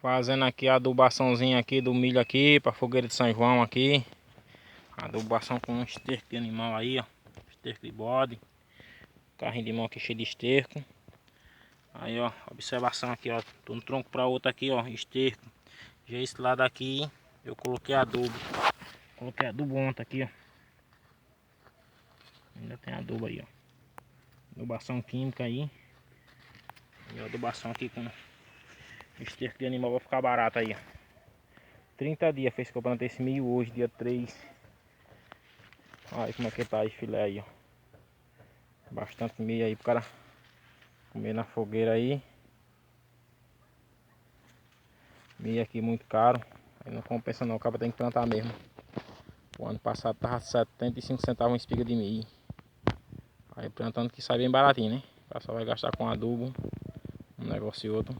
Fazendo aqui a adubaçãozinha aqui do milho aqui para fogueira de São João aqui. Adubação com um esterco de animal aí, ó. Esterco de bode. Carrinho de mão aqui cheio de esterco. Aí, ó, observação aqui, ó. De um tronco para outro aqui, ó, esterco. Já esse lado aqui eu coloquei adubo. Coloquei adubo ontem aqui, ó. Ainda tem adubo aí, ó. Adubação química aí. E adubação aqui com esterco de animal vai ficar barato aí, ó. 30 dias fez que eu plantei esse milho hoje, dia 3. Olha como é que tá aí filé aí, ó. Bastante milho aí pro cara comer na fogueira aí. Milho aqui muito caro. Aí não compensa não, o cara tem que plantar mesmo. O ano passado tava 75 centavos uma espiga de milho. Aí plantando que sai bem baratinho, né? O pessoal vai gastar com adubo, um negócio e outro.